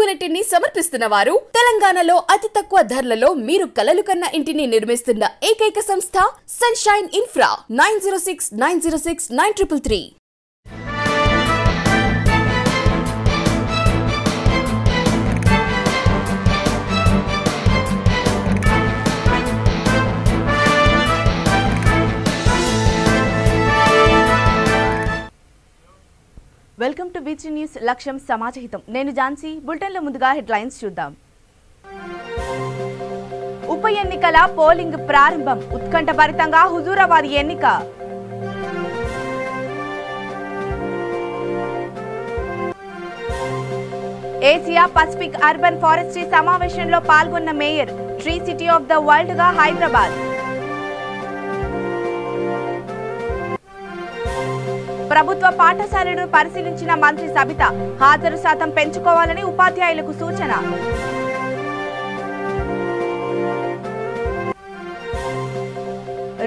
గ్యారెంటీని సమర్పిస్తున్న వారు తెలంగాణలో అతి తక్కువ ధరలలో మీరు కలలు కన్న ఇంటిని నిర్మిస్తున్న ఏకైక సంస్థ sunshine infra 9069069333. Welcome to beach news. లక్ష్యం సమాజహితం. నేను ఝాన్సీ. బులెటిన్లో ముందుగా హెడ్లైన్స్ చూద్దాం. ఉప ఎన్నికల పోలింగ్ ప్రారంభం. ఉత్కంఠభరితంగా హుజూరాబాద్ ఎన్నిక. ఏసియా పసిఫిక్ అర్బన్ ఫారెస్ట్రీ సమావేశంలో పాల్గొన్న mayor. Tree city of the world గా హైదరాబాద్. ప్రభుత్వ పాఠశాలను పరిశీలించిన మంత్రి సబిత. హాజరు శాతం పెంచుకోవాలని ఉపాధ్యాయులకు సూచన.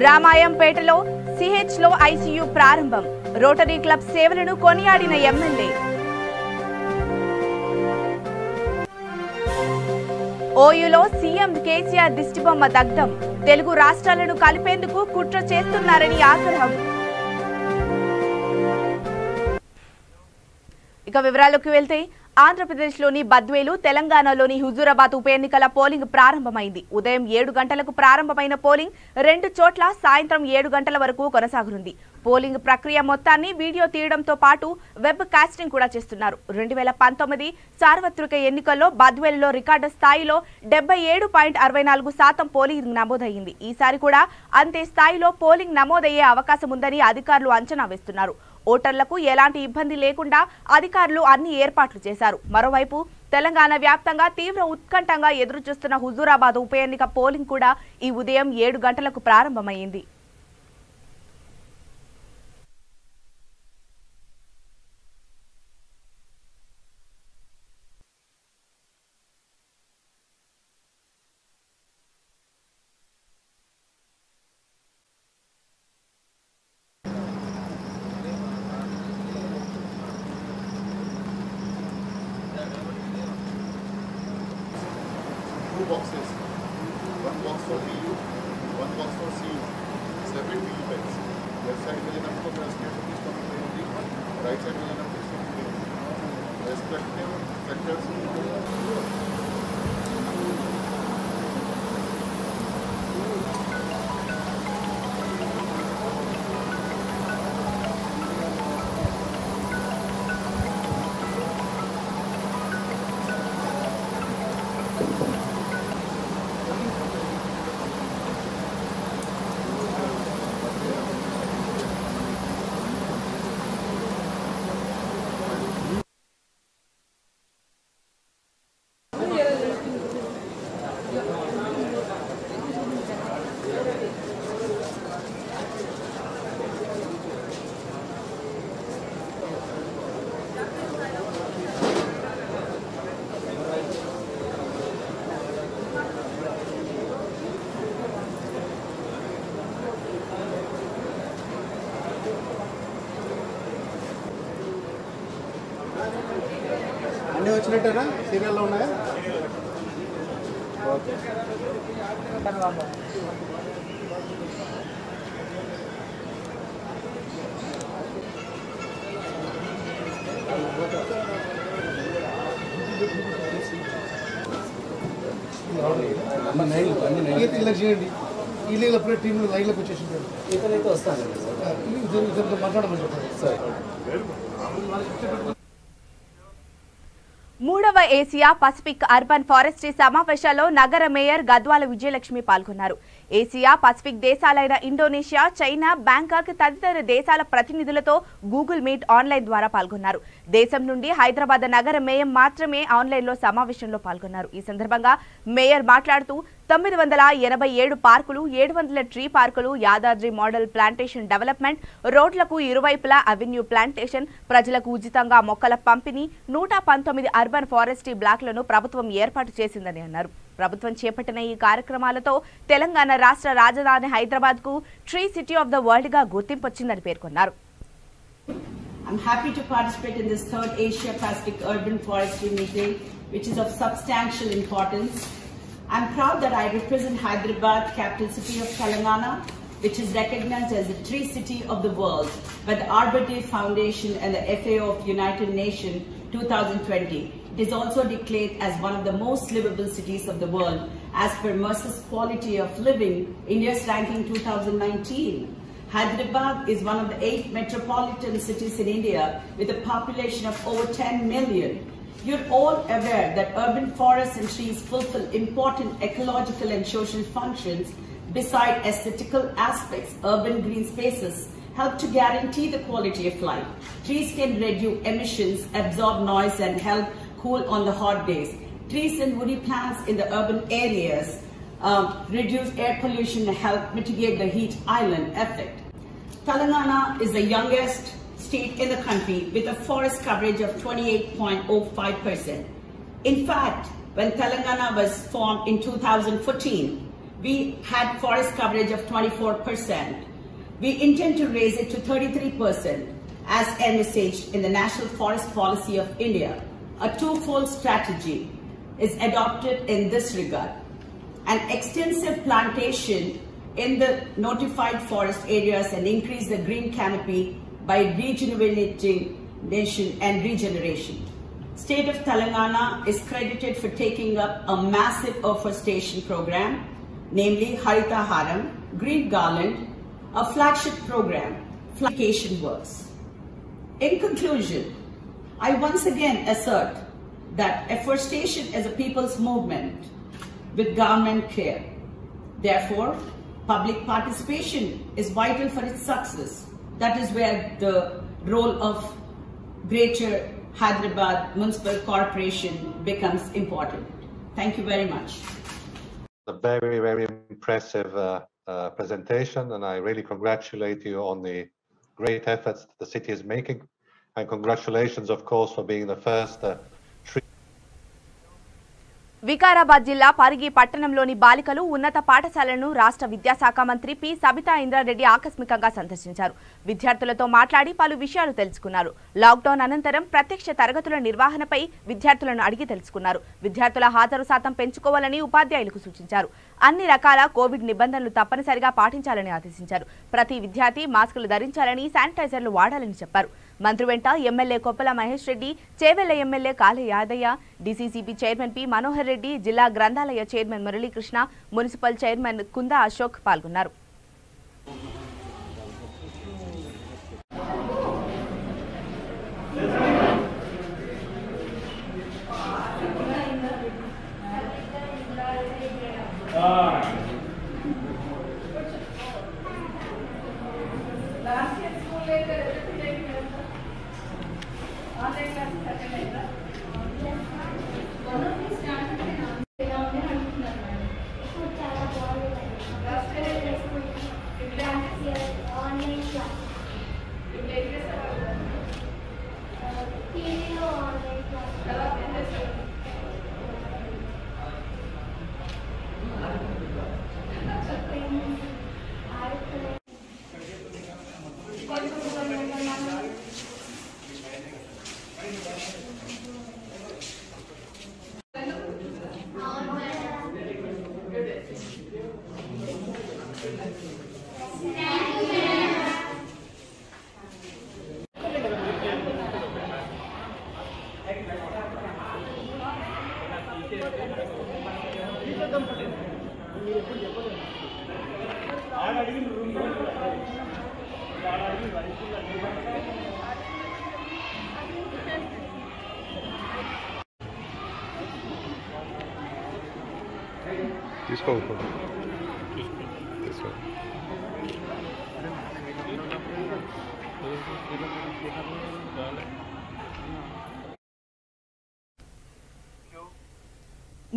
రామాయంపేటలో సిహెచ్లో ఐసీయూ ప్రారంభం. రోటరీ క్లబ్ సేవలను కొనియాడిన ఎమ్మెల్యే. ఓయూలో సీఎం కేసీఆర్ దిష్టిబొమ్మ దగ్ధం. తెలుగు రాష్ట్రాలను కలిపేందుకు కుట్ర చేస్తున్నారని ఆగ్రహం. ఇక వివరాల్లోకి వెళ్తే ఆంధ్రప్రదేశ్లోని బద్వేలు, తెలంగాణలోని హుజూరాబాద్ ఉప ఎన్నికల పోలింగ్ ప్రారంభమైంది. ఉదయం 7 గంటలకు ప్రారంభమైన పోలింగ్ 2 చోట్ల సాయంత్రం 7 గంటల వరకు కొనసాగనుంది. పోలింగ్ ప్రక్రియ మొత్తాన్ని వీడియో తీయడంతో పాటు వెబ్ కాస్టింగ్ కూడా చేస్తున్నారు. 2019 సార్వత్రిక ఎన్నికల్లో బద్వేలులో రికార్డు స్థాయిలో 77.64% పోలింగ్ నమోదయ్యింది. ఈసారి కూడా అంతే స్థాయిలో పోలింగ్ నమోదయ్యే అవకాశం ఉందని అధికారులు అంచనా వేస్తున్నారు. ఓటర్లకు ఎలాంటి ఇబ్బంది లేకుండా అధికారులు అన్ని ఏర్పాట్లు చేశారు. మరోవైపు తెలంగాణ వ్యాప్తంగా తీవ్ర ఉత్కంఠంగా ఎదురుచూస్తున్న హుజూరాబాద్ ఉప ఎన్నిక పోలింగ్ కూడా ఈ ఉదయం 7 గంటలకు ప్రారంభమైంది. Two boxes, one box for PU, one box for CU, 7 PU bags. Left side will enough for respiration is coming, right side will enough is coming. Respective sectors. అన్నీ వచ్చినట్టేనా? సీరియల్లో ఉన్నాయా? ఓకే. చేయండి. వీళ్ళు అప్పుడే టీంలో లైన్లోకి వచ్చేసింటారు. ఇతనైతే వస్తాను మాట్లాడమని చెప్పండి. మూడవ ఏసియా పసిఫిక్ అర్బన్ ఫారెస్ట్రీ సమావేశాల్లో నగర మేయర్ గద్వాల విజయలక్ష్మి పాల్గొన్నారు. ఏసియా పసిఫిక్ దేశాలైన ఇండోనేషియా, చైనా, బ్యాంకాక్ తదితర దేశాల ప్రతినిధులతో గూగుల్ మీట్ ఆన్లైన్ ద్వారా పాల్గొన్నారు. దేశం నుండి హైదరాబాద్ నగర మేయర్ మాత్రమే ఆన్లైన్లో సమావేశంలో పాల్గొన్నారు. ఈ సందర్భంగా మేయర్ మాట్లాడుతూ 987 పార్కులు, 700 ట్రీ పార్కులు, యాదాద్రి మోడల్ ప్లాంటేషన్ డెవలప్మెంట్, రోడ్లకు ఇరువైపులా అవెన్యూ ప్లాంటేషన్, ప్రజలకు ఉచితంగా మొక్కల పంపిణీ, 119 అర్బన్ ఫారెస్ట్రీ బ్లాక్లను ప్రభుత్వం ఏర్పాటు చేసిందని అన్నారు. ప్రభుత్వం చేపట్టిన ఈ కార్యక్రమాలతో తెలంగాణ రాష్ట్ర రాజధాని హైదరాబాద్ కు tree city of the world గా గుర్తింపు వచ్చిందని పేర్కొన్నారు. I'm happy to participate in this third Asia Pacific Urban Forestry meeting which is of substantial importance. I'm proud that I represent Hyderabad, capital city of Telangana, which is recognized as the tree city of the world by the Arbor Day Foundation and the FAO of United Nations 2020. It is also declared as one of the most livable cities of the world as per Mercer's Quality of Living, India's ranking 2019. Hyderabad is one of the 8 metropolitan cities in India with a population of over 10 million. You're all aware that urban forests and trees fulfill important ecological and social functions. Beside aesthetical aspects, urban green spaces help to guarantee the quality of life. Trees can reduce emissions, absorb noise, and help cool on the hot days. Trees and woody plants in the urban areas reduce air pollution and help mitigate the heat island effect. Telangana is the youngest state in the country with a forest coverage of 28.05%. In fact, when Telangana was formed in 2014, we had forest coverage of 24%. We intend to raise it to 33% as envisaged in the National Forest Policy of India. A twofold strategy is adopted in this regard. An extensive plantation in the notified forest areas and increase the green canopy by rejuvenating nation and regeneration. State of Telangana is credited for taking up a massive afforestation program, namely Harita Haram, Green Garland, a flagship program, Flagcation Works. In conclusion, I once again assert that afforestation is a people's movement with government care. Therefore, public participation is vital for its success. That is where the role of Greater Hyderabad Municipal Corporation becomes important. Thank you very much. A very, very impressive presentation, and I really congratulate you on the great efforts the city is making. And congratulations, of course, for being the first tree. Vikarabad జిల్లా పరిగి పట్టణంలోని బాలికలు ఉన్నత పాఠశాలను రాష్ట్ర విద్యాశాఖ మంత్రి P Sabitha Indra Reddy ఆకస్మికంగా సందర్శించారు. విద్యార్థులతో మాట్లాడి పలు విషయాలు తెలుసుకున్నారు. లాక్డౌన్ అనంతరం ప్రత్యక్ష తరగతుల నిర్వహణపై విద్యార్థులను అడిగి తెలుసుకున్నారు. విద్యార్థుల హాజరు శాతం పెంచుకోవాలని ఉపాధ్యాయులకు సూచించారు. అన్ని రకాల కోవిడ్ నిబంధనలు తప్పనిసరిగా పాటించాలని ఆదేశించారు. ప్రతి విద్యార్థి మాస్కులు ధరించాలని, శానిటైజర్లు వాడాలని చెప్పారు. మంత్రి వెంట MLA Koppula Mahesh Reddy, Chevella MLA Kale Yadaiah, DCCB chairman P Manohar Reddy, జిల్లా గ్రంథాలయ chairman Muralikrishna, municipal chairman Kunda Ashok పాల్గొన్నారు. తీసుకో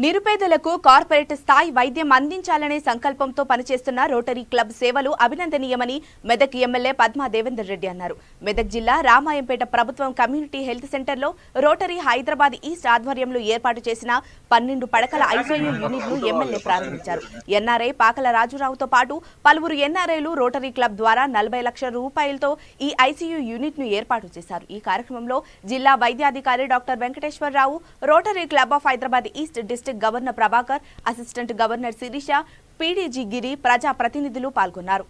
నిరుపేదలకు కార్పొరేట్ స్థాయి వైద్యం అందించాలనే సంకల్పంతో పనిచేస్తున్న రోటరీ క్లబ్ సేవలు అభినందనీయమని మెదక్ ఎమ్మెల్యే పద్మా దేవేందర్ రెడ్డి అన్నారు. మెదక్ జిల్లా రామాయంపేట ప్రభుత్వం కమ్యూనిటీ హెల్త్ సెంటర్లో రోటరీ హైదరాబాద్ ఈస్ట్ ఆధ్వర్యంలో ఏర్పాటు చేసిన 12 పడకల ఐసీయూ యూనిట్ను ఎమ్మెల్యే ప్రారంభించారు. ఎన్ఆర్ఐ పాకల రాజురావుతో పాటు పలువురు ఎన్ఆర్ఐలు రోటరీ క్లబ్ ద్వారా 40 లక్షల రూపాయలతో ఈ ఐసీయూ యూనిట్ను ఏర్పాటు చేశారు. ఈ కార్యక్రమంలో జిల్లా వైద్యాధికారి doctor Venkateswararao, Rotary Club of Hyderabad east district governor Prabhakar, assistant governor Sirisha, PDG Giri, ప్రజా ప్రతినిధులు పాల్గొన్నారు.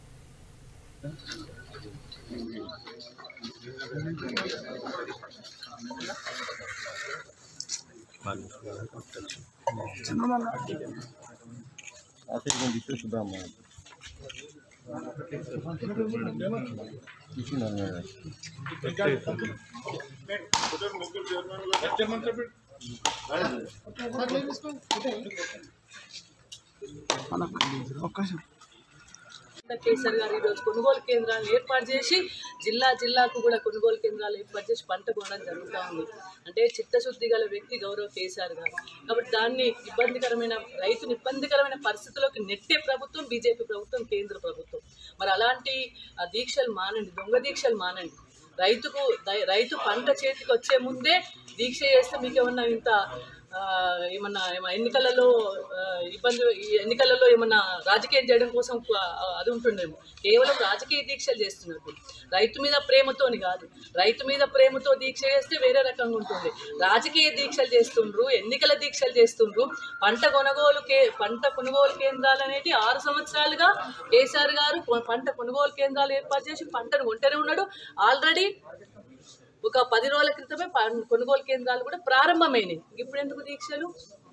కేసీఆర్ గారు ఈరోజు కొనుగోలు కేంద్రాలు ఏర్పాటు చేసి జిల్లాకు కూడా కొనుగోలు కేంద్రాలు ఏర్పాటు చేసి పంట కొనడం జరుగుతూ ఉంది. అంటే చిత్తశుద్ధి గల వ్యక్తి గౌరవ కేసీఆర్ గారు. కాబట్టి దాన్ని రైతుని ఇబ్బందికరమైన పరిస్థితుల్లోకి నెట్టే ప్రభుత్వం బీజేపీ ప్రభుత్వం, కేంద్ర ప్రభుత్వం. మరి అలాంటి దీక్షలు మానండి, దొంగ దీక్షలు మానండి. రైతు పంట చేతికి వచ్చే ముందే దీక్ష చేస్తే మీకేమన్నా ఏమన్నా ఎన్నికలలో ఏమన్నా రాజకీయం చేయడం కోసం అది ఉంటుండేమో. కేవలం రాజకీయ దీక్షలు చేస్తున్నట్టు, రైతు మీద ప్రేమతోని కాదు. రైతు మీద ప్రేమతో దీక్ష చేస్తే వేరే రకంగా ఉంటుంది. రాజకీయ దీక్షలు చేస్తుండ్రు, ఎన్నికల దీక్షలు చేస్తుండ్రు. పంట కొనుగోలు కేంద్రాలు అనేవి 6 సంవత్సరాలుగా కేసీఆర్ గారు పంట కొనుగోలు కేంద్రాలు ఏర్పాటు చేసి పంటను కొంటూనే ఉన్నాడు. ఆల్రెడీ ఒక 10 రోజుల క్రితమే కొనుగోలు కేంద్రాలు కూడా ప్రారంభమైనాయి. ఇప్పుడు ఎందుకు దీక్షలు?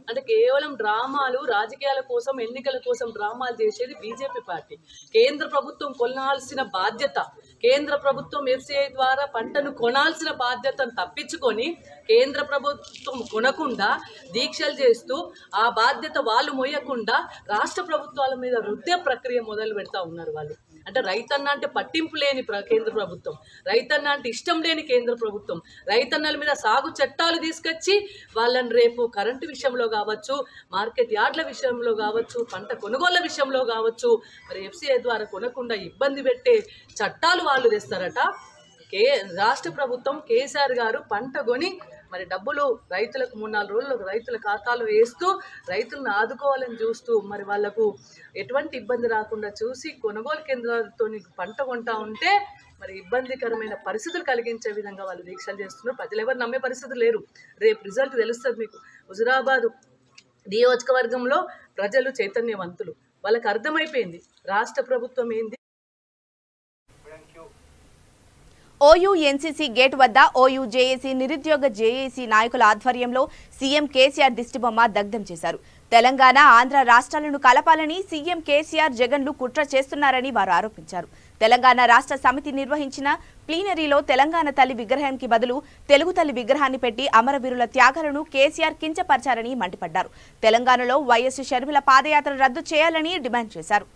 అంటే కేవలం డ్రామాలు, రాజకీయాల కోసం, ఎన్నికల కోసం డ్రామాలు చేసేది బీజేపీ పార్టీ. కేంద్ర ప్రభుత్వం కొనాల్సిన బాధ్యత, కేంద్ర ప్రభుత్వం ఎఫ్సిఐ ద్వారా పంటను కొనాల్సిన బాధ్యతను తప్పించుకొని కేంద్ర ప్రభుత్వం కొనకుండా దీక్షలు చేస్తూ ఆ బాధ్యత వాళ్ళు మోయకుండా రాష్ట్ర ప్రభుత్వాల మీద రుద్దే ప్రక్రియ మొదలు పెడతా ఉన్నారు వాళ్ళు. అంటే రైతన్న అంటే పట్టింపు లేని కేంద్ర ప్రభుత్వం, రైతన్న అంటే ఇష్టం లేని కేంద్ర ప్రభుత్వం, రైతన్నల మీద సాగు చట్టాలు తీసుకొచ్చి వాళ్ళని రేపు కరెంటు విషయంలో కావచ్చు, మార్కెట్ యార్డ్ల విషయంలో కావచ్చు, పంట కొనుగోళ్ల విషయంలో కావచ్చు, మరి ఎఫ్సిఐ ద్వారా కొనకుండా ఇబ్బంది పెట్టే చట్టాలు వాళ్ళు తెస్తారట. రాష్ట్ర ప్రభుత్వం కేసీఆర్ గారు పంట కొని మరి డబ్బులు రైతులకు 3-4 రోజులు రైతుల ఖాతాలో వేస్తూ రైతులను ఆదుకోవాలని చూస్తూ మరి వాళ్లకు ఎటువంటి ఇబ్బంది రాకుండా చూసి కొనుగోలు కేంద్రాలతో పంట కొంటా ఉంటే మరి ఇబ్బందికరమైన పరిస్థితులు కలిగించే విధంగా వాళ్ళు దీక్షలు చేస్తున్నారు. ప్రజలు ఎవరు నమ్మే పరిస్థితులు లేరు. రేపు రిజల్ట్ తెలుస్తుంది మీకు. హుజురాబాద్ నియోజకవర్గంలో ప్రజలు చైతన్యవంతులు, వాళ్ళకి అర్థమైపోయింది రాష్ట్ర ప్రభుత్వం ఏంది. ఓయూ ఎన్సీసీ గేట్ వద్ద ఓయూ జేఏసీ, నిరుద్యోగ జేఏసీ నాయకుల ఆధ్వర్యంలో సీఎం కేసీఆర్ దిష్టిబొమ్మ దగ్ధం చేశారు. తెలంగాణ, ఆంధ్ర రాష్ట్రాలను కలపాలని సీఎం కేసీఆర్, జగన్లు కుట్ర చేస్తున్నారని వారు ఆరోపించారు. తెలంగాణ రాష్ట్ర సమితి నిర్వహించిన ప్లీనరీలో తెలంగాణ తల్లి విగ్రహానికి బదులు తెలుగు తల్లి విగ్రహాన్ని పెట్టి అమరవీరుల త్యాగాలను కేసీఆర్ కించపరిచారని మండిపడ్డారు. తెలంగాణలో వైఎస్ షర్మిల పాదయాత్ర రద్దు చేయాలని డిమాండ్ చేశారు.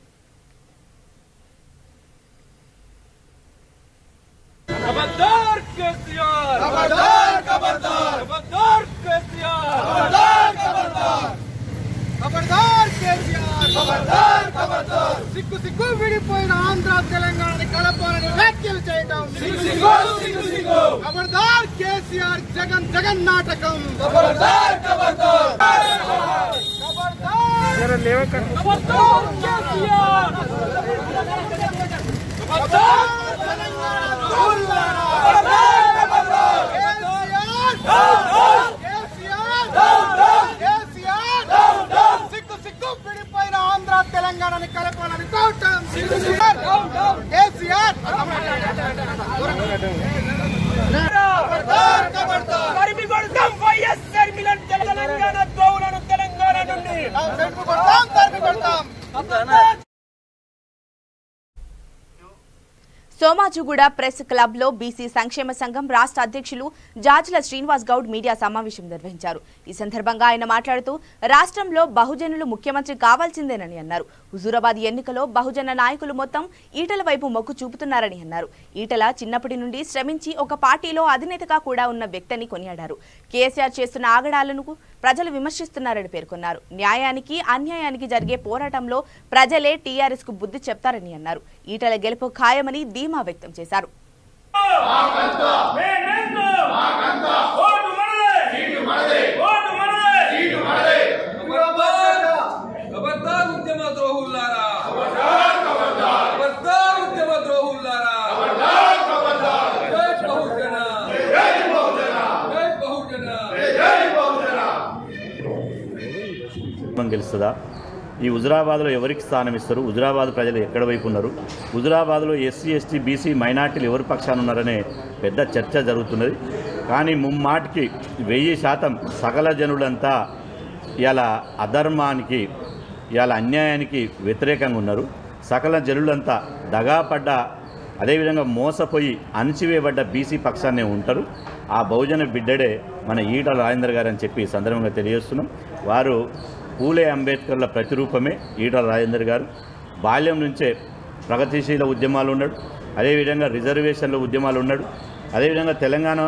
खबरदार केसीआर, खबरदार खबरदार, खबरदार केसीआर, खबरदार खबरदार, खबरदार केसीआर, खबरदार खबरदार. सिक्कु सिक्कु विडिपोयिन आंध्र तेलंगाणनि कलपाలని వ్యాఖ్యలు చేయడం సిగ్గు సిగ్గు. खबरदार केसीआर, जगन जगन नाटकం. खबरदार खबरदार, खबरदार जरा लेवकर खबरदार केसीआर, खबरदार తెలంగాణని కలపాలని కోరుతాం. కేసీఆర్ తరిమి కొడతాం వైఎస్ షర్మిలను, తెలంగాణ ద్రోవులను తెలంగాణ నుండి తరిమి కొడతాం. సోమాజిగూడ ప్రెస్ క్లబ్ లో బీసీ సంక్షేమ సంఘం రాష్ట్ర అధ్యక్షులు జాజుల శ్రీనివాస్ గౌడ్ మీడియా సమావేశం నిర్వహించారు. ఈ సందర్భంగా ఆయన మాట్లాడుతూ రాష్ట్రంలో బహుజనులు ముఖ్యమంత్రి కావాల్సిందేనని అన్నారు. హుజూరాబాద్ ఎన్నికలో బహుజన నాయకులు మొత్తం ఈటల వైపు మొగ్గు చూపుతున్నారని అన్నారు. ఈటల చిన్నప్పటి నుండి శ్రమించి ఒక పార్టీలో అధినేతగా కూడా ఉన్న వ్యక్తిని కొనియాడారు. కేసీఆర్ చేస్తున్న ఆగడాలను ప్రజలు విమర్శిస్తున్నారని పేర్కొన్నారు. న్యాయానికి అన్యాయానికి జరిగే పోరాటంలో ప్రజలే టీఆర్ఎస్ కు బుద్ధి చెప్తారని అన్నారు. ఈటల గెలుపు ఖాయమని ధీమా వ్యక్తం చేశారు. గెలుస్తుందా? ఈ హుజురాబాద్లో ఎవరికి స్థానం ఇస్తారు? హుజురాబాద్ ప్రజలు ఎక్కడ వైపు ఉన్నారు? హుజురాబాద్లో ఎస్సీ ఎస్టీ బీసీ మైనార్టీలు ఎవరి పక్షాన ఉన్నారనే పెద్ద చర్చ జరుగుతున్నది. కానీ ముమ్మాటికి 1000% సకల జనులంతా ఇలా అధర్మానికి ఇలా అన్యాయానికి వ్యతిరేకంగా ఉన్నారు. సకల జనులంతా దగాపడ్డ అదేవిధంగా మోసపోయి అణచివేయబడ్డ బీసీ పక్షాన్నే ఉంటారు. ఆ బహుజన బిడ్డడే మన ఈటల రాజేందర్ గారు అని చెప్పి సందర్భంగా తెలియజేస్తున్నాం. వారు పూలే అంబేద్కర్ల ప్రతిరూపమే ఈటల రాజేందర్ గారు. బాల్యం నుంచే ప్రగతిశీల ఉద్యమాలు ఉన్నాడు, అదేవిధంగా రిజర్వేషన్ల ఉద్యమాలు ఉన్నాడు, అదేవిధంగా తెలంగాణ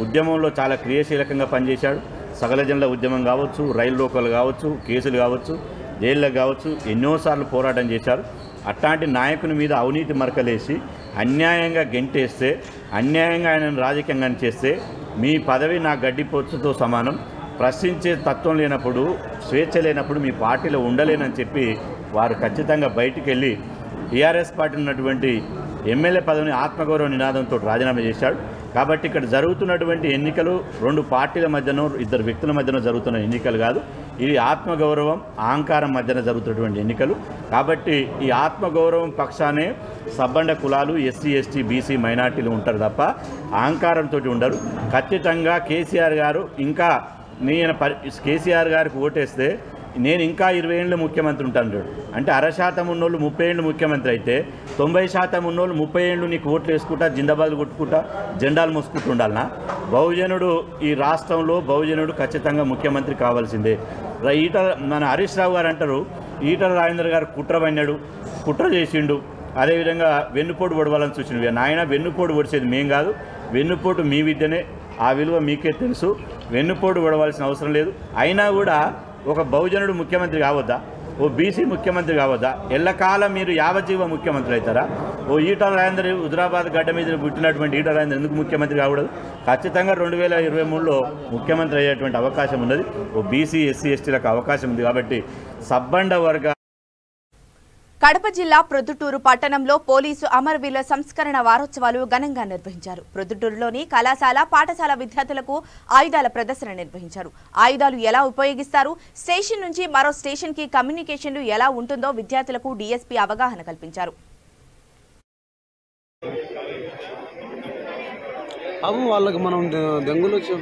ఉద్యమంలో చాలా క్రియాశీలకంగా పనిచేశాడు. సకల జనుల ఉద్యమం కావచ్చు, రైలు రోకోలు కావచ్చు, కేసులు కావచ్చు, జైళ్ళకు కావచ్చు ఎన్నోసార్లు పోరాటం చేశారు. అట్లాంటి నాయకుని మీద అవినీతి మరకలేసి అన్యాయంగా గెంటేస్తే, అన్యాయంగా ఆయనను రాజకీయంగా చేస్తే మీ పదవి నా గడ్డిపోతుతో సమానం. ప్రశ్నించే తత్వం లేనప్పుడు, స్వేచ్ఛ లేనప్పుడు మీ పార్టీలో ఉండలేనని చెప్పి వారు ఖచ్చితంగా బయటికి వెళ్ళి టీఆర్ఎస్ పార్టీ ఉన్నటువంటి ఎమ్మెల్యే పదవిని ఆత్మగౌరవ నినాదంతో రాజీనామా చేశాడు. కాబట్టి ఇక్కడ జరుగుతున్నటువంటి ఎన్నికలు 2 పార్టీల మధ్యనో 2 వ్యక్తుల మధ్యనో జరుగుతున్న ఎన్నికలు కాదు. ఇది ఆత్మగౌరవం అహంకారం మధ్యన జరుగుతున్నటువంటి ఎన్నికలు. కాబట్టి ఈ ఆత్మగౌరవం పక్షానే సబ్బండ కులాలు, ఎస్సీ ఎస్టీ బీసీ మైనార్టీలు ఉంటారు తప్ప అహంకారంతో ఉండరు. ఖచ్చితంగా కేసీఆర్ గారు ఇంకా కేసీఆర్ గారికి ఓటేస్తే నేను ఇంకా 20 ఏళ్ళు ముఖ్యమంత్రి ఉంటాను. అంటే 60% ఉన్నోళ్ళు 30 ఏళ్ళు ముఖ్యమంత్రి అయితే 90% ఉన్నోళ్ళు 30 ఏళ్ళు నీకు ఓట్లు వేసుకుంటా, జిందాబాద్లు కొట్టుకుంటా, జెండాలు మోసుకుంటూ ఉండాలనా? బహుజనుడు ఈ రాష్ట్రంలో బహుజనుడు ఖచ్చితంగా ముఖ్యమంత్రి కావాల్సిందే. మన హరీష్ రావు గారు అంటారు ఈటల రాజేందర్ గారు కుట్ర పన్నాడు, కుట్ర చేసిండు, అదేవిధంగా వెన్నుపోటు పొడవాలని చూసిండు. నాయన వెన్నుపోటు పొడిచేది మేం కాదు, వెన్నుపోటు మీ విద్యనే, ఆ విలువ మీకే తెలుసు. వెన్నుపోటు పొడవాల్సిన అవసరం లేదు. అయినా కూడా ఒక బహుజనుడు ముఖ్యమంత్రి కావద్దా? ఓ బీసీ ముఖ్యమంత్రి కావద్దా? ఎల్లకాలం మీరు యావజ్జీవ ముఖ్యమంత్రి అవుతారా? ఓ ఈటల రాజేందర్ హుజురాబాద్ గడ్డ మీద పుట్టినటువంటి ఈటల రాజేందర్ ఎందుకు ముఖ్యమంత్రి కాకూడదు? ఖచ్చితంగా 2023లో ముఖ్యమంత్రి అయ్యేటువంటి అవకాశం ఉన్నది. ఓ బీసీ ఎస్సీ ఎస్టీలకు అవకాశం ఉంది. కాబట్టి సబ్బండ వర్గ కడప జిల్లా ప్రొద్దుటూరు పట్టణంలో పోలీసు అమరవీరుల సంస్కరణ వారోత్సవాలు ఘనంగా నిర్వహించారు. ప్రొద్దుటూరులోని కళాశాల, పాఠశాల విద్యార్థులకు ఆయుధాల ప్రదర్శన నిర్వహించారు. ఆయుధాలు ఎలా ఉపయోగిస్తారు, స్టేషన్ నుంచి మరో స్టేషన్ కి కమ్యూనికేషన్లు ఎలా ఉంటుందో విద్యార్థులకు డీఎస్పీ అవగాహన కల్పించారు. వాళ్ళకి మనం దెంగులు వచ్చే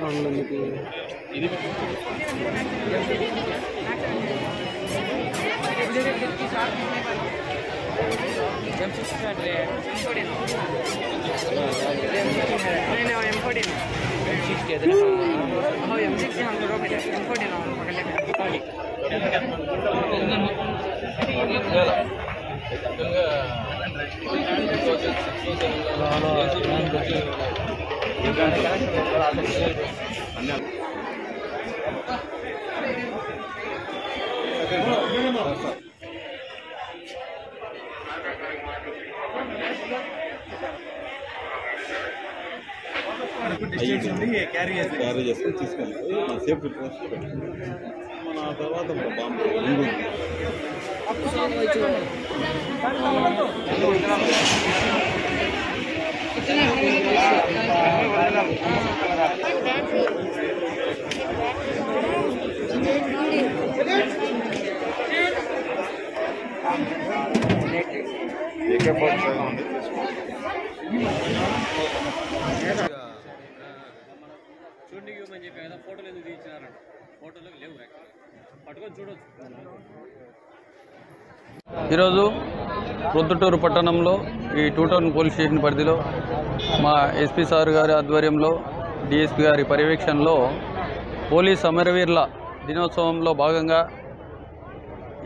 క్యారీ చేసుకొని తీసుకెళ్ళి సేఫ్టీ పోస్ట్ మన తర్వాత బాంబు చూడండి అని చెప్పి కదా ఫోటోలు ఎందుకు తీయించినారంట ఫోటోలు లేవు పట్టుకొని చూడొచ్చు. ఈరోజు ప్రొద్దుటూరు పట్టణంలో ఈ 2 టౌన్ పోలీస్ స్టేషన్ పరిధిలో మా ఎస్పీ సార్ గారి ఆధ్వర్యంలో డిఎస్పీ గారి పర్యవేక్షణలో పోలీస్ అమరవీరుల దినోత్సవంలో భాగంగా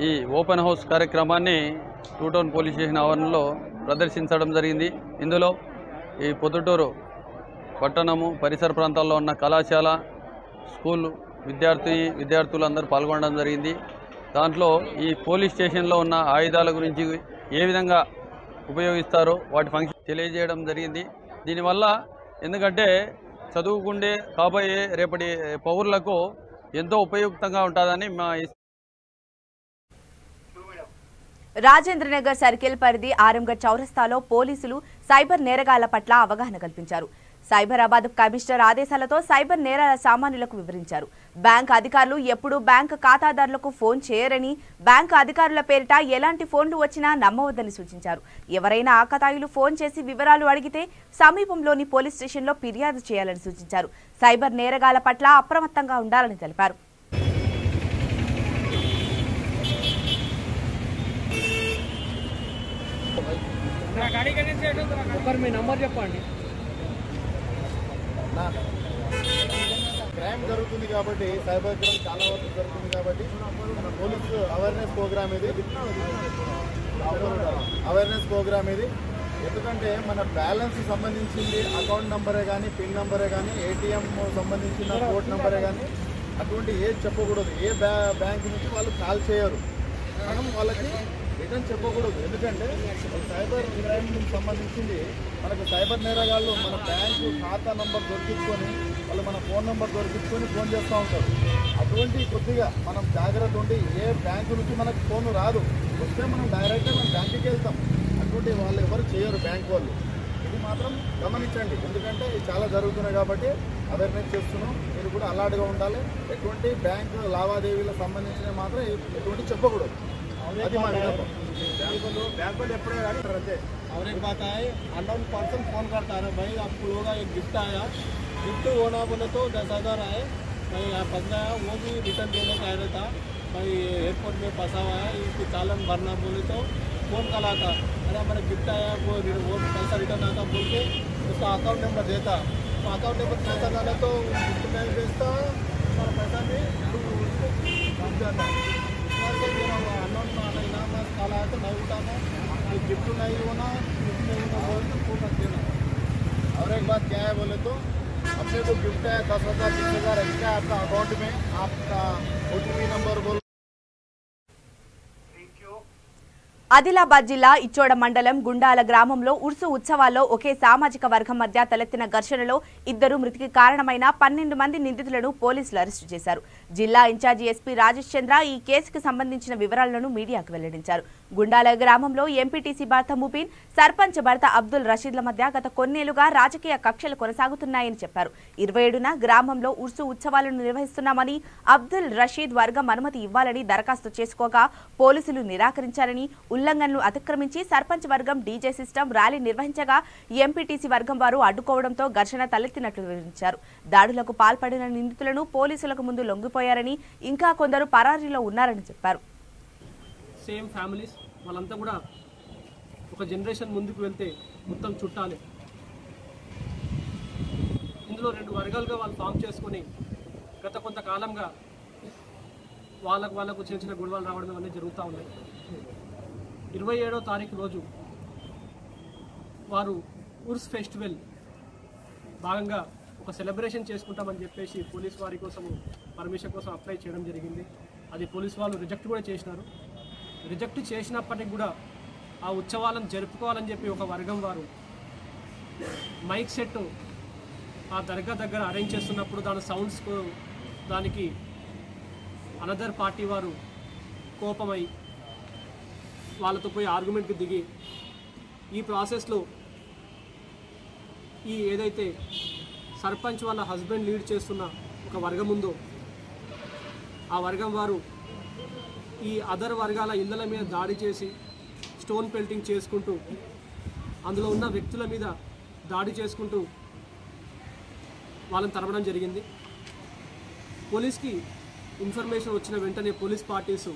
ఈ ఓపెన్ హౌస్ కార్యక్రమాన్ని 2 టౌన్ పోలీస్ స్టేషన్ ఆవరణలో ప్రదర్శించడం జరిగింది. ఇందులో ఈ ప్రొద్దుటూరు పట్టణము పరిసర ప్రాంతాల్లో ఉన్న కళాశాల, స్కూలు విద్యార్థులందరూ పాల్గొనడం జరిగింది. దాంట్లో ఈ పోలీస్ స్టేషన్లో ఉన్న ఆయుధాల గురించి ఏ విధంగా ఉపయోగిస్తారో వాటి ఫంక్షన్ తెలియజేయడం జరిగింది. దీనివల్ల ఎందుకంటే చదువుకుండే కాబోయే రేపటి పౌరులకు ఎంతో ఉపయుక్తంగా ఉంటుందని మా రాజేంద్రనగర్ సర్కిల్ పరిధి ఆరంగఢ్ చౌరస్తాలో పోలీసులు సైబర్ నేరగాళ్ల పట్ల అవగాహన కల్పించారు. సైబరాబాద్ కమిషనర్ ఆదేశాలతో సైబర్ నేరాల సామాన్యులకు వివరించారు. బ్యాంక్ అధికారులు ఎప్పుడూ బ్యాంక్ ఖాతాదారులకు ఫోన్ చేయరని, బ్యాంక్ అధికారుల పేరిట ఎలాంటి ఫోన్లు వచ్చినా నమ్మవద్దని సూచించారు. ఎవరైనా ఆకతాయిలు ఫోన్ చేసి వివరాలు అడిగితే సమీపంలోని పోలీస్ స్టేషన్లో ఫిర్యాదు చేయాలని సూచించారు. సైబర్ నేరగాళ్ల పట్ల అప్రమత్తంగా ఉండాలని తెలిపారు. క్రైమ్ జరుగుతుంది కాబట్టి, సైబర్ క్రైమ్ చాలా వరకు జరుగుతుంది కాబట్టి మన పోలీసు అవేర్నెస్ ప్రోగ్రామ్ ఇది ఎందుకంటే మన బ్యాలెన్స్ సంబంధించింది అకౌంట్ నెంబరే కానీ, పిన్ నెంబరే కానీ, ఏటీఎం సంబంధించిన కోడ్ నెంబరే కానీ అటువంటి ఏది చెప్పకూడదు. ఏ బ్యాంక్ నుంచి వాళ్ళు కాల్ చేయరు, మనం వాళ్ళకి రిటర్న్ చెప్పకూడదు. ఎందుకంటే సైబర్ క్రైమ్ సంబంధించింది మనకు సైబర్ నేరగాళ్ళు మన బ్యాంకు ఖాతా నెంబర్ దొరికించుకొని వాళ్ళు మన ఫోన్ నెంబర్ దొరికించుకొని ఫోన్ చేస్తూ ఉంటారు. అటువంటి కొద్దిగా మనం జాగ్రత్త ఉండి ఏ బ్యాంకు నుంచి మనకు ఫోన్ రాదు, వస్తే మనం డైరెక్ట్గా మనం బ్యాంకుకి వెళ్తాం. అటువంటి వాళ్ళు ఎవరు చేయరు బ్యాంక్ వాళ్ళు. ఇది మాత్రం గమనించండి, ఎందుకంటే ఇది చాలా జరుగుతున్నాయి కాబట్టి అవేర్నెస్ చేస్తున్నాం. మీరు కూడా అలర్ట్గా ఉండాలి. ఎటువంటి బ్యాంకు లావాదేవీలకు సంబంధించినవి మాత్రం ఎటువంటి చెప్పకూడదు. అది మా విన్నపం. बैंक को एपड़े रहते और एक बात है, अननोन पर्सन फोन करता है, भाई आप लोगों का एक गिफ्ट आया, गिफ्ट होना बोले तो 10,000 आए, भाई आप फंसा है वो भी रिटर्न देने का रहा था, भाई एयरपोर्ट में फंसा हुआ है, इसकी चालन भरना बोले तो फोन कॉल आता, अरे हमारा गिफ्ट आया वो पैसा रिटर्न आता बोल के उसका अकाउंट नंबर देता, तो अकाउंट नंबर पैसा डाला तो गिफ्ट में भेजता, हमारा पैसा भी उसको जाता। अननोन इनाम काला है तो नहीं उठाना, गिफ्ट नहीं होना, गिफ्ट नहीं होना बोले तो फोन रख देना। और एक बात क्या है बोले तो अपने को गिफ्ट है 10,000 20,000 एक्स्ट्रा आपका अकाउंट में, आपका OTP नंबर बोल। ఆదిలాబాద్ జిల్లా ఇచ్చోడ మండలం గుండాల గ్రామంలో ఉర్సు ఉత్సవాల్లో ఒకే సామాజిక వర్గం మధ్య తలెత్తిన ఘర్షణలో ఇద్దరు మృతికి కారణమైన 12 మంది నిందితులను పోలీసులు అరెస్టు చేశారు. జిల్లా ఇన్ఛార్జి ఎస్పీ రాజేష్ చంద్ర ఈ కేసుకు సంబంధించిన వివరాలను మీడియాకు వెల్లడించారు. గుండాల గ్రామంలో ఎంపీటీసీ భర్త ముబీన్, సర్పంచ్ భర్త అబ్దుల్ రషీద్ల మధ్య గత కొన్నేళ్లుగా రాజకీయ కక్షలు కొనసాగుతున్నాయని చెప్పారు. 27న గ్రామంలో ఉర్సు ఉత్సవాలను నిర్వహిస్తున్నామని అబ్దుల్ రషీద్ వర్గం అనుమతి ఇవ్వాలని దరఖాస్తు చేసుకోగా పోలీసులు నిరాకరించారని, ఉల్లంఘనలు అతిక్రమించి సర్పంచ్ వర్గం డీజే సిస్టమ్ ర్యాలీ నిర్వహించగా ఎంపీటీసీ వర్గం వారు అడ్డుకోవడంతో ఘర్షణ తలెత్తినట్లు వివరించారు. దాడులకు పాల్పడిన నిందితులను పోలీసులకు ముందు లొంగిపోయారని, ఇంకా కొందరు పరారీలో ఉన్నారని చెప్పారు. సేమ్ ఫ్యామిలీస్ వాళ్ళంతా కూడా ఒక జనరేషన్ ముందుకు వెళ్తే మొత్తం చుట్టాలి. ఇందులో 2 వర్గాలుగా వాళ్ళు ఫామ్ చేసుకొని గత కొంతకాలంగా వాళ్ళకు చిన్న చిన్న గొడవలు రావడం అనేది జరుగుతూ ఉన్నాయి. 27వ తారీఖు రోజు వారు ఉర్స్ ఫెస్టివల్ భాగంగా ఒక సెలబ్రేషన్ చేసుకుంటామని చెప్పేసి పోలీస్ వారి కోసం పర్మిషన్ కోసం అప్లై చేయడం జరిగింది. అది పోలీస్ వాళ్ళు రిజెక్ట్ కూడా చేసినారు. రిజెక్ట్ చేసినప్పటికి కూడా ఆ ఉత్సవాలను జరుపుకోవాలని చెప్పి ఒక వర్గం వారు మైక్ సెట్ ఆ దర్గా దగ్గర అరేంజ్ చేస్తున్నప్పుడు దాని సౌండ్స్ దానికి అనదర్ పార్టీ వారు కోపమై వాళ్ళతో పోయి ఆర్గ్యుమెంట్కి దిగి ఈ ప్రాసెస్లో ఈ ఏదైతే సర్పంచ్ వాళ్ళ హస్బెండ్ లీడ్ చేస్తున్న ఒక వర్గం ఉందో ఆ వర్గం వారు ఈ అదర్ వర్గాల ఇళ్ళల మీద దాడి చేసి స్టోన్ పెల్టింగ్ చేసుకుంటూ అందులో ఉన్న వ్యక్తుల మీద దాడి చేసుకుంటూ వాళ్ళని తరమడం జరిగింది. పోలీస్కి ఇన్ఫర్మేషన్ వచ్చిన వెంటనే పోలీస్ పార్టీసు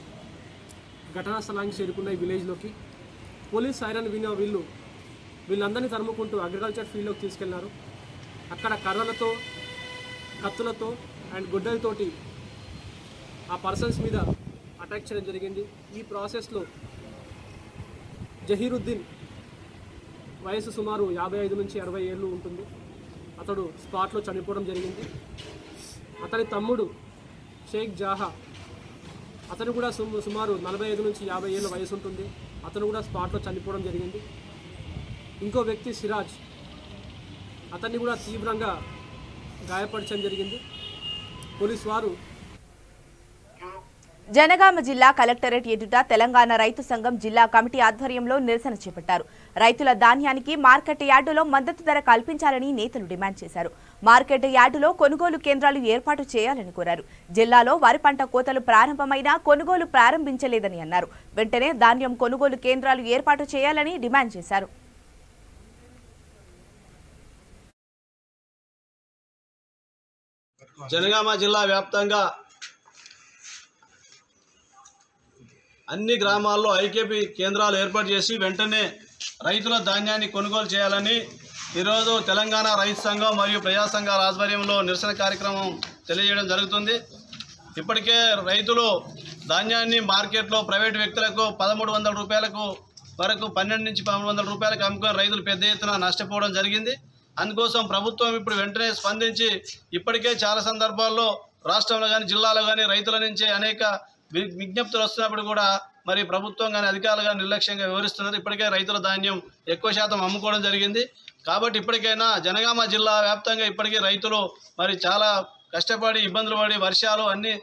ఘటనా స్థలానికి చేరుకున్న ఈ విలేజ్లోకి పోలీస్ సైరన్ విన్న వీళ్ళందరినీ తరుముకుంటూ అగ్రికల్చర్ ఫీల్డ్లోకి తీసుకెళ్లారు. అక్కడ కర్రలతో, కత్తులతో అండ్ గుడ్డలతోటి ఆ పర్సన్స్ మీద అటాక్ చేయడం జరిగింది. ఈ ప్రాసెస్లో జహీరుద్దీన్ వయసు సుమారు 55 నుంచి 60 ఏళ్ళు ఉంటుంది. అతడు స్పాట్లో చనిపోవడం జరిగింది. అతని తమ్ముడు షేక్ జాహా, అతను కూడా సుమారు 45 నుంచి 50 ఏళ్ళ వయసు ఉంటుంది. అతను కూడా స్పాట్లో చనిపోవడం జరిగింది. ఇంకో వ్యక్తి సిరాజ్, అతన్ని కూడా తీవ్రంగా గాయపరచడం జరిగింది. పోలీసు వారు జనగామ జిల్లా కలెక్టరేట్ ఎదుట తెలంగాణ రైతు సంఘం జిల్లా కమిటీ ఆధ్వర్యంలో నిరసన చేపట్టారు. రైతుల ధాన్యానికి మార్కెట్ యార్డులో మద్దతు ధర కల్పించాలని నేతలు డిమాండ్ చేశారు. మార్కెట్ యార్డులో కొనుగోలు కేంద్రాలు ఏర్పాటు చేయాలని కోరారు. జిల్లాలో వరి పంట కోతలు ప్రారంభమైనా కొనుగోలు ప్రారంభించలేదని అన్నారు. వెంటనే ధాన్యం కొనుగోలు కేంద్రాలు ఏర్పాటు చేయాలని డిమాండ్ చేశారు. జనగామ జిల్లా వ్యాప్తంగా అన్ని గ్రామాల్లో ఐకేపీ కేంద్రాలు ఏర్పాటు చేసి వెంటనే రైతుల ధాన్యాన్ని కొనుగోలు చేయాలని ఈరోజు తెలంగాణ రైతు సంఘం మరియు ప్రజా సంఘాల ఆధ్వర్యంలో నిరసన కార్యక్రమం తెలియజేయడం జరుగుతుంది. ఇప్పటికే రైతులు ధాన్యాన్ని మార్కెట్లో ప్రైవేటు వ్యక్తులకు 1300 రూపాయలకు వరకు 12 నుంచి 1300 రూపాయలకు అమ్ముకొని రైతులు పెద్ద ఎత్తున నష్టపోవడం జరిగింది. అందుకోసం ప్రభుత్వం ఇప్పుడు వెంటనే స్పందించి ఇప్పటికే చాలా సందర్భాల్లో రాష్ట్రంలో కానీ జిల్లాలో కానీ రైతుల నుంచి అనేక విజ్ఞప్తులు వస్తున్నప్పుడు కూడా మరి ప్రభుత్వం కానీ అధికారులు కానీ నిర్లక్ష్యంగా వివరిస్తున్నారు. ఇప్పటికే రైతుల ధాన్యం ఎక్కువ శాతం అమ్ముకోవడం జరిగింది. కాబట్టి ఇప్పటికైనా జనగామ జిల్లా వ్యాప్తంగా ఇప్పటికీ రైతులు మరి చాలా కష్టపడి ఇబ్బందులు పడి వర్షాలు అన్నీ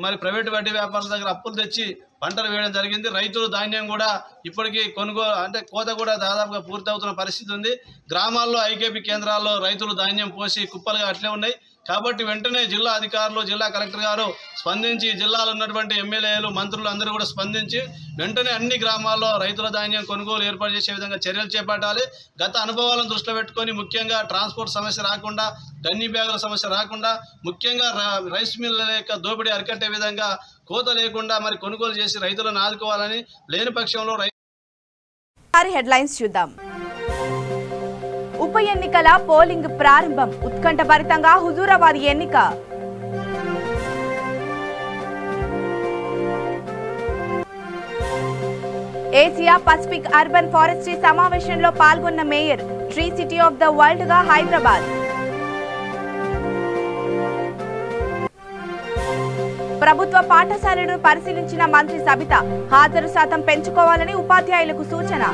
మరి ప్రైవేటు వడ్డీ వ్యాపారుల దగ్గర అప్పులు తెచ్చి పంటలు వేయడం జరిగింది. రైతులు ధాన్యం కూడా ఇప్పటికీ కొనుగోలు అంటే కోత కూడా దాదాపుగా పూర్తవుతున్న పరిస్థితి ఉంది. గ్రామాల్లో ఐకేపీ కేంద్రాల్లో రైతులు ధాన్యం పోసి కుప్పలుగా అట్లే ఉన్నాయి. కాబట్టి వెంటనే జిల్లా అధికారులు, జిల్లా కలెక్టర్ గారు స్పందించి జిల్లాలో ఉన్నటువంటి ఎమ్మెల్యేలు, మంత్రులు అందరూ కూడా స్పందించి వెంటనే అన్ని గ్రామాల్లో రైతుల ధాన్యం కొనుగోలు ఏర్పాటు చేసే విధంగా చర్యలు చేపట్టాలి. గత అనుభవాలను దృష్టిలో పెట్టుకొని ముఖ్యంగా ట్రాన్స్పోర్ట్ సమస్య రాకుండా, గన్ని బ్యాగుల సమస్య రాకుండా, ముఖ్యంగా రైస్ మిల్ల యొక్క దోపిడీ అరికట్టే విధంగా కోత లేకుండా మరి కొనుగోలు చేసి రైతులను ఆదుకోవాలని, లేని పక్షంలో హెడ్లైన్స్ చూద్దాం. ఉప ఎన్నికల పోలింగ్ ప్రారంభం, ఉత్కంఠభరితంగా హుజూరాబాద్ ఎన్నిక. ఏసియా పసిఫిక్ అర్బన్ ఫారెస్ట్రీ సమావేశంలో పాల్గొన్న mayor, tree city of the world గా హైదరాబాద్. ప్రభుత్వ పాఠశాలను పరిశీలించిన మంత్రి సబిత, హాజరు శాతం పెంచుకోవాలని ఉపాధ్యాయులకు సూచన.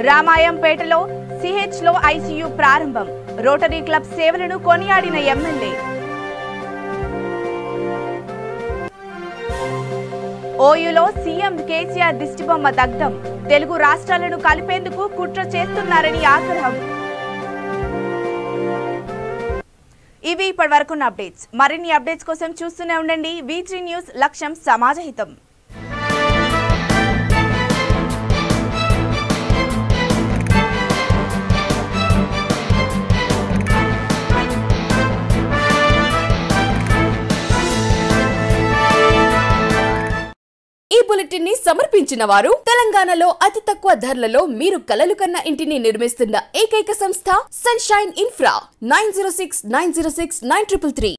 రామాయంపేటలో సిహెచ్లో ఐసీయూ ప్రారంభం, రోటరీ క్లబ్ సేవలను కొనియాడిన ఎమ్మెల్యే. ఓయూలో సీఎం కేసీఆర్ దిష్టిబొమ్మ దగ్ధం, తెలుగు రాష్ట్రాలను కలిపేందుకు కుట్ర చేస్తున్నారని ఆగ్రహం. ఇవి ఇప్పటివరకున్న అప్డేట్స్. మరిన్ని అప్డేట్స్ కోసం చూస్తూనే ఉండండి V3 న్యూస్, లక్ష్యం సమాజహితం. ఈ బులెటిన్ ని సమర్పించిన వారు తెలంగాణలో అతి తక్కువ ధరలలో మీరు కలలు కన్న ఇంటిని నిర్మిస్తున్న ఏకైక సంస్థ సన్షైన్ ఇన్ఫ్రా. 9069069333.